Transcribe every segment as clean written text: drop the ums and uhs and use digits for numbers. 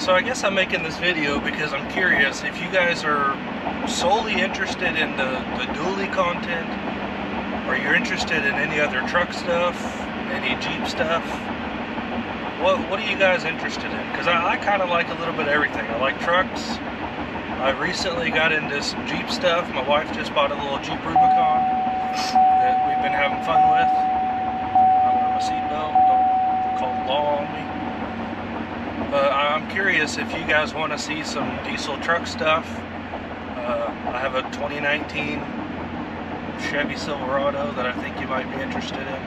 So I guess I'm making this video because I'm curious if you guys are solely interested in the dually content, or you're interested in any other truck stuff, any Jeep stuff. What are you guys interested in? Because I kind of like a little bit of everything. I like trucks. I recently got into some Jeep stuff. My wife just bought a little Jeep Rubicon that we've been having fun with. I wear my seatbelt, don't call the law on me. But I'm curious if you guys want to see some diesel truck stuff. I have a 2019 Chevy Silverado that I think you might be interested in.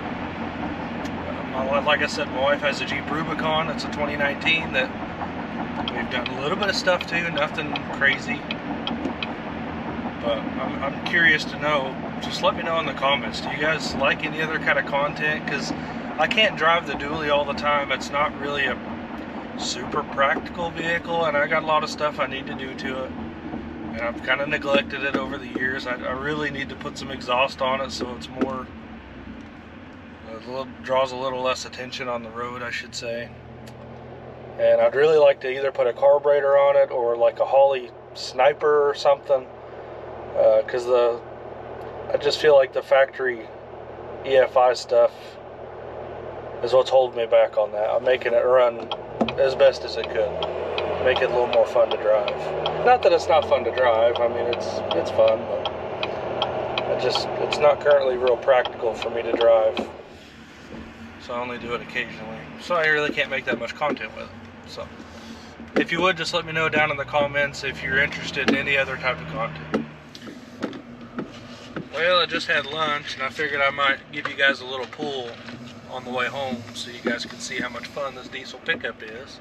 Like I said, my wife has a Jeep Rubicon. It's a 2019 that we've done a little bit of stuff to, nothing crazy. But I'm curious to know. Just let me know in the comments. Do you guys like any other kind of content? Because I can't drive the dually all the time. It's not really a super practical vehicle, and I got a lot of stuff I need to do to it. And I've kind of neglected it over the years. I really need to put some exhaust on it so it's more, draws a little less attention on the road, I should say. And I'd really like to either put a carburetor on it or like a Holley Sniper or something, because I just feel like the factory EFI stuff is what's holding me back on that. I'm making it run as best as it could, make it a little more fun to drive. Not that it's not fun to drive. I mean, it's fun, but it's not currently real practical for me to drive. So I only do it occasionally. So I really can't make that much content with it. So if you would, just let me know down in the comments if you're interested in any other type of content. Well, I just had lunch and I figured I might give you guys a little pull on the way home so you guys can see how much fun this diesel pickup is.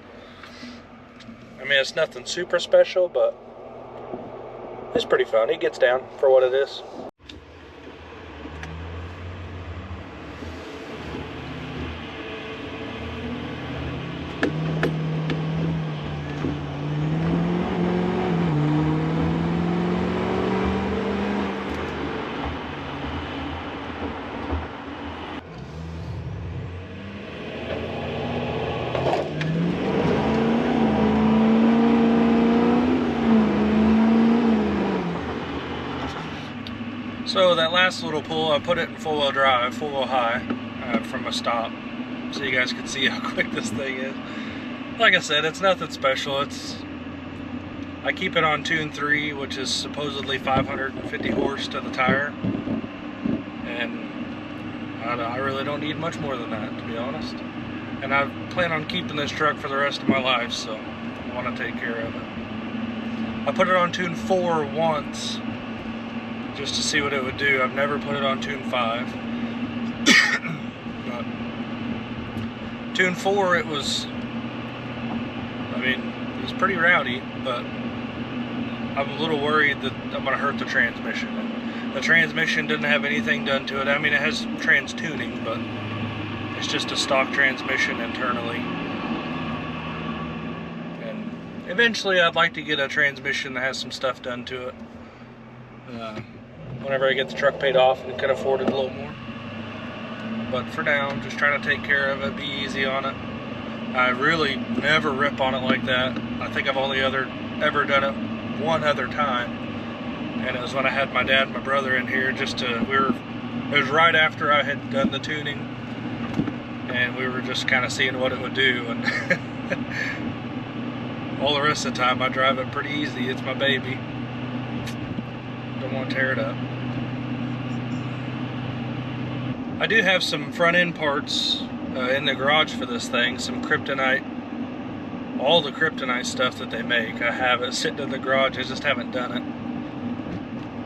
I mean, it's nothing super special, but it's pretty fun. It gets down for what it is. So that last little pull, I put it in full-wheel drive, full-wheel high, from a stop, so you guys can see how quick this thing is. Like I said, it's nothing special. I keep it on tune 3, which is supposedly 550 horse to the tire, and I really don't need much more than that, to be honest. And I plan on keeping this truck for the rest of my life, so I want to take care of it. I put it on tune 4 once, just to see what it would do. I've never put it on tune 5. But tune 4, it was pretty rowdy, but I'm a little worried that I'm going to hurt the transmission. And the transmission didn't have anything done to it. I mean, it has trans tuning, but it's just a stock transmission internally. And eventually I'd like to get a transmission that has some stuff done to it. Whenever I get the truck paid off and can afford it a little more. But for now, I'm just trying to take care of it, be easy on it. I really never rip on it like that. I think I've only ever done it one other time, and it was when I had my dad and my brother in here. It was right after I had done the tuning, and we were just kind of seeing what it would do. And all the rest of the time, I drive it pretty easy. It's my baby. Don't want to tear it up. I do have some front end parts in the garage for this thing, some kryptonite, all the kryptonite stuff that they make. I have it sitting in the garage, I just haven't done it.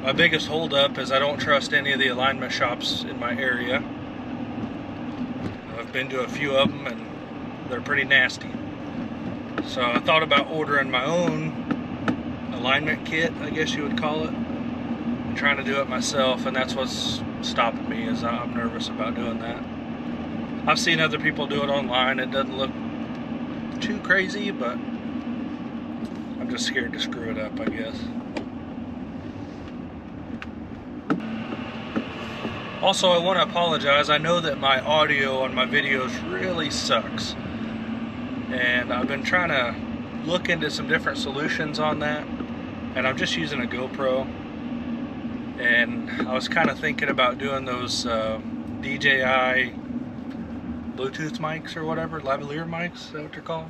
My biggest hold up is I don't trust any of the alignment shops in my area. I've been to a few of them and they're pretty nasty. So I thought about ordering my own alignment kit, I guess you would call it. I'm trying to do it myself, and that's what's stopping me, is I'm nervous about doing that. I've seen other people do it online. It doesn't look too crazy, but I'm just scared to screw it up, I guess. Also, I want to apologize. I know that my audio on my videos really sucks, and I've been trying to look into some different solutions on that, and I'm just using a GoPro. And I was kind of thinking about doing those DJI Bluetooth mics or whatever, lavalier mics, is that what they're called?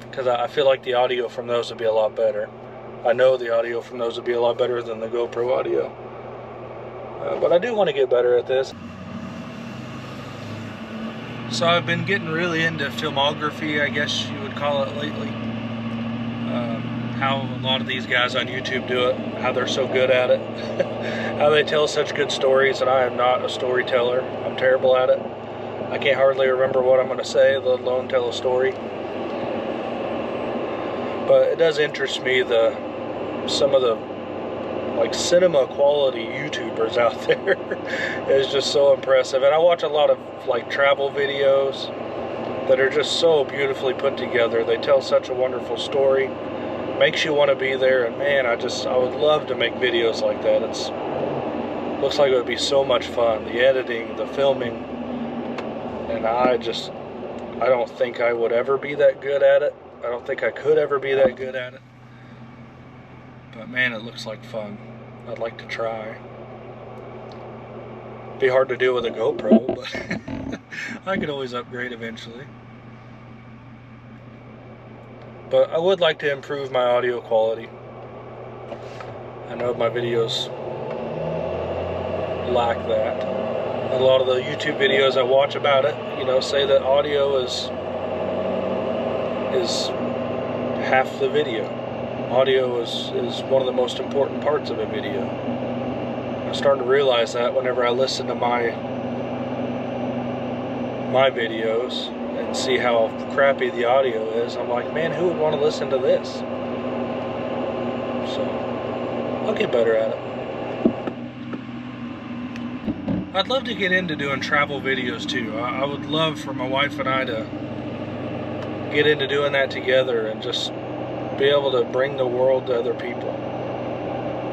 Because I feel like the audio from those would be a lot better. I know the audio from those would be a lot better than the GoPro audio. But I do want to get better at this. So I've been getting really into filmography, I guess you would call it, lately. How a lot of these guys on YouTube do it, how they're so good at it, how they tell such good stories, and I am not a storyteller. I'm terrible at it. I can't hardly remember what I'm going to say, let alone tell a story. But it does interest me, some of the like cinema quality YouTubers out there is just so impressive. And I watch a lot of like travel videos that are just so beautifully put together. They tell such a wonderful story. Makes you want to be there, and man, I would love to make videos like that. Looks like it would be so much fun. The editing, the filming, and I don't think I would ever be that good at it. I don't think I could ever be that good at it. But man, it looks like fun. I'd like to try. Be hard to do with a GoPro, but I could always upgrade eventually. But I would like to improve my audio quality. I know my videos lack that. A lot of the YouTube videos I watch about it, say that audio is half the video. Audio is one of the most important parts of a video. I'm starting to realize that whenever I listen to my videos and see how crappy the audio is, I'm like, man, who would want to listen to this? So I'll get better at it. I'd love to get into doing travel videos too. I would love for my wife and I to get into doing that together and just be able to bring the world to other people.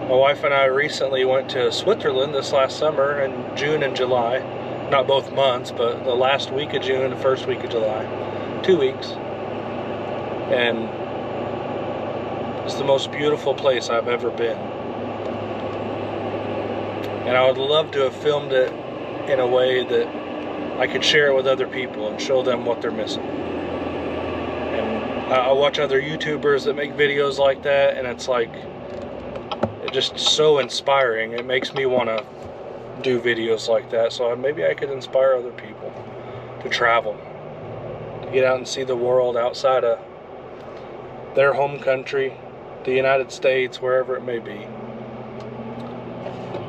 My wife and I recently went to Switzerland this last summer in June and July. Not both months, but the last week of June, the first week of July. 2 weeks. And it's the most beautiful place I've ever been. And I would love to have filmed it in a way that I could share it with other people and show them what they're missing. And I watch other YouTubers that make videos like that, and it's like, it's just so inspiring. It makes me want to do videos like that, so maybe I could inspire other people to travel, to get out and see the world outside of their home country, the United States, wherever it may be.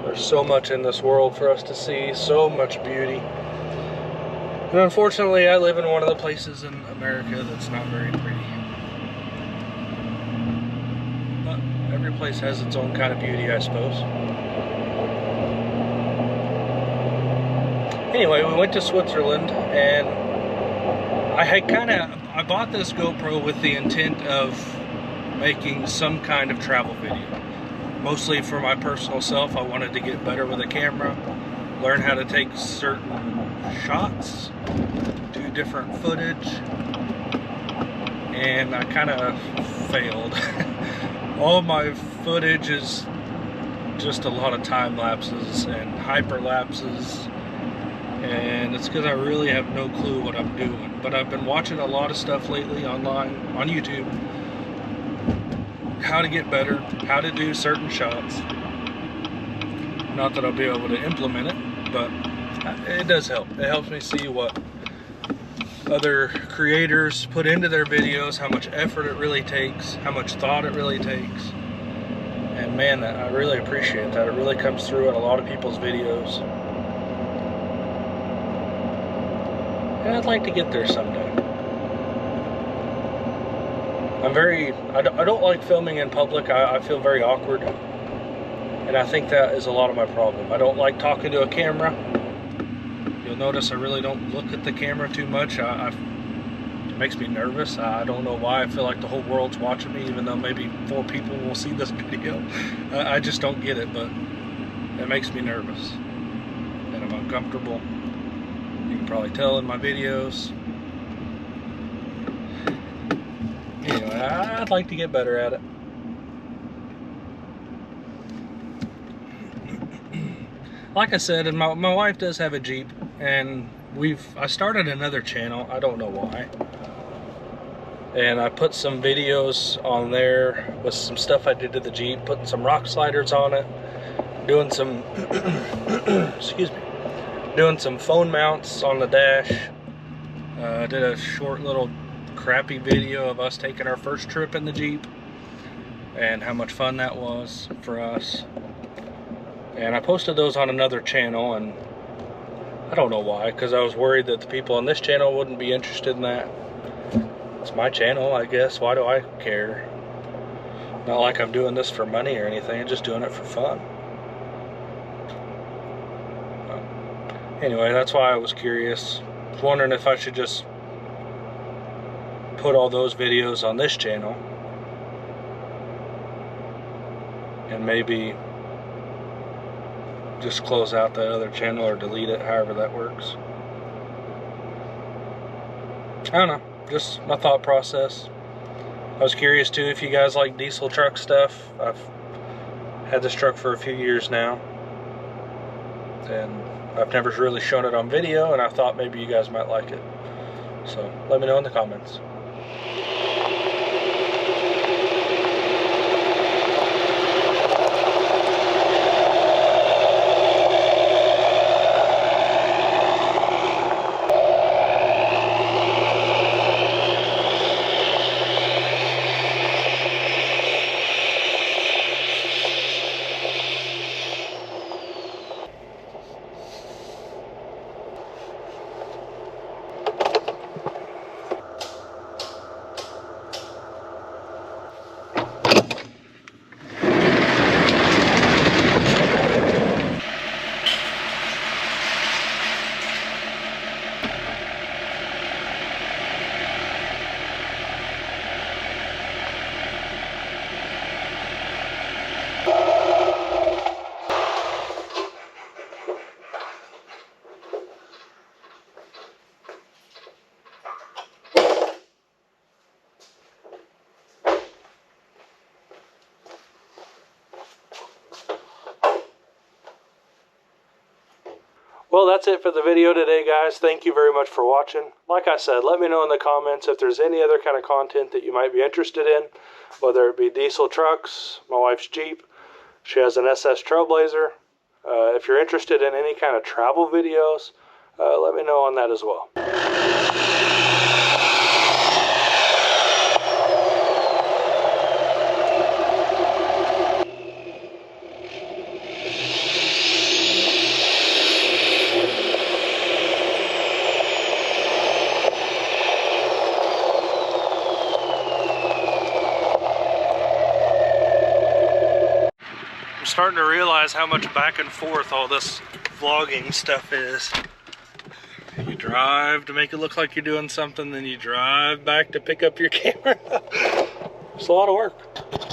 There's so much in this world for us to see, so much beauty. And unfortunately, I live in one of the places in America that's not very pretty. But every place has its own kind of beauty, I suppose. Anyway, we went to Switzerland, and I bought this GoPro with the intent of making some kind of travel video. Mostly for my personal self. I wanted to get better with a camera, learn how to take certain shots, do different footage, and I kind of failed. All of my footage is just a lot of time lapses and hyperlapses. And it's because I really have no clue what I'm doing. But I've been watching a lot of stuff lately online, on YouTube. How to get better, how to do certain shots. Not that I'll be able to implement it, but it does help. It helps me see what other creators put into their videos, how much effort it really takes, how much thought it really takes. And man, I really appreciate that. It really comes through in a lot of people's videos. And I'd like to get there someday. I don't like filming in public. I feel very awkward. And I think that is a lot of my problem. I don't like talking to a camera. You'll notice I really don't look at the camera too much. It makes me nervous. I don't know why. I feel like the whole world's watching me, even though maybe 4 people will see this video. I just don't get it, but it makes me nervous. And I'm uncomfortable. You can probably tell in my videos. Anyway, I'd like to get better at it. Like I said, and my wife does have a Jeep, and I started another channel. I don't know why. And I put some videos on there with some stuff I did to the Jeep, putting some rock sliders on it, doing some excuse me, doing some phone mounts on the dash. I did a short little crappy video of us taking our first trip in the Jeep and how much fun that was for us. And I posted those on another channel, and I don't know why, because I was worried that the people on this channel wouldn't be interested in that. It's my channel, I guess. Why do I care? Not like I'm doing this for money or anything. I'm just doing it for fun. Anyway, that's why I was curious. I was wondering if I should just put all those videos on this channel and maybe just close out that other channel or delete it, however that works. I don't know, just my thought process. I was curious too if you guys like diesel truck stuff. I've had this truck for a few years now, and I've never really shown it on video, and I thought maybe you guys might like it. So let me know in the comments. Well, that's it for the video today, guys. Thank you very much for watching. Like I said, let me know in the comments if there's any other kind of content that you might be interested in, whether it be diesel trucks, my wife's Jeep. She has an SS Trailblazer. If you're interested in any kind of travel videos, let me know on that as well. I'm starting to realize how much back and forth all this vlogging stuff is. You drive to make it look like you're doing something, then you drive back to pick up your camera. It's a lot of work.